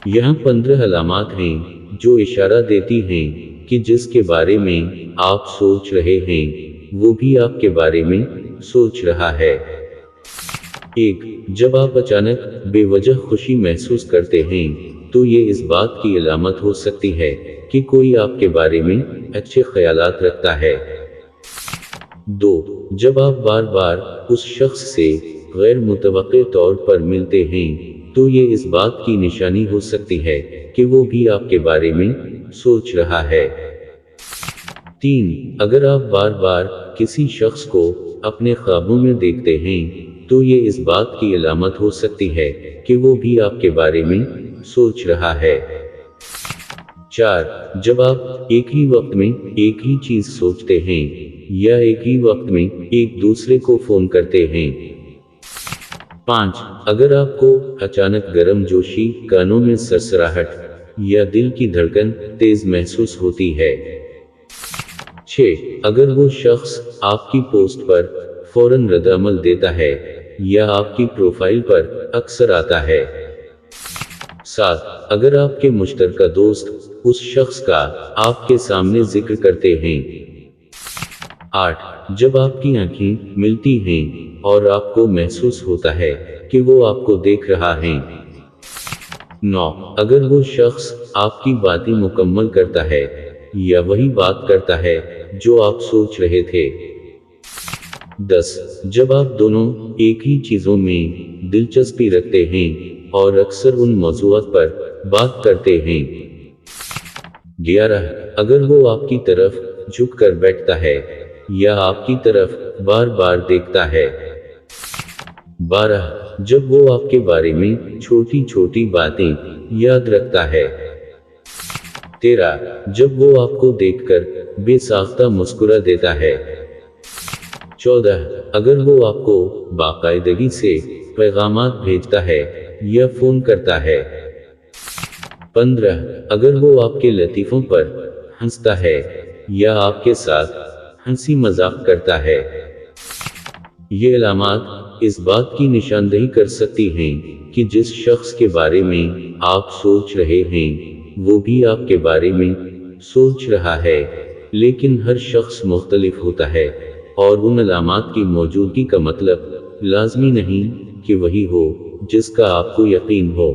यहाँ 15 अलामात हैं जो इशारा देती हैं कि जिसके बारे में आप सोच रहे हैं वो भी आपके बारे में सोच रहा है। 1. जब आप अचानक बेवजह खुशी महसूस करते हैं तो ये इस बात की अलामत हो सकती है कि कोई आपके बारे में अच्छे ख्यालात रखता है। 2. जब आप बार बार उस शख्स से गैर मुतवक्के तौर पर मिलते हैं तो ये इस बात की निशानी हो सकती है कि वो भी आपके बारे में सोच रहा है। 3. अगर आप बार बार किसी शख्स को अपने ख्वाबों में देखते हैं तो ये इस बात की अलामत हो सकती है कि वो भी आपके बारे में सोच रहा है। 4. जब आप एक ही वक्त में एक ही चीज सोचते हैं या एक ही वक्त में एक दूसरे को फोन करते हैं। 5. अगर आपको अचानक गर्मजोशी, कानों में सरसराहट या दिल की धड़कन तेज महसूस होती है। 6. अगर वो शख्स आपकी पोस्ट पर फौरन रद्द-अमल देता है या आपकी प्रोफाइल पर अक्सर आता है। 7. अगर आपके मुश्तरका दोस्त उस शख्स का आपके सामने जिक्र करते हैं। 8. जब आपकी आंखें मिलती हैं और आपको महसूस होता है कि वो आपको देख रहा है। 9. अगर वो शख्स आपकी बातें मुकम्मल करता है या वही बात करता है जो आप सोच रहे थे। 10. जब आप दोनों एक ही चीजों में दिलचस्पी रखते हैं और अक्सर उन मौज़ूआत पर बात करते हैं। 11. अगर वो आपकी तरफ झुककर बैठता है या आपकी तरफ बार बार देखता है। 12. जब वो आपके बारे में छोटी छोटी बातें याद रखता है। 13. जब वो आपको देखकर बेसाख्ता मुस्कुरा देता है। 14. अगर वो आपको बाकायदगी से पैगामात भेजता है या फोन करता है। 15. अगर वो आपके लतीफों पर हंसता है या आपके साथ हंसी मजाक करता है। ये अलामात इस बात की निशानदही कर सकती हैं कि जिस शख्स के बारे में आप सोच रहे हैं वो भी आपके बारे में सोच रहा है, लेकिन हर शख्स मुख्तलिफ होता है और उन अलामात की मौजूदगी का मतलब लाजमी नहीं कि वही हो जिसका आपको यकीन हो।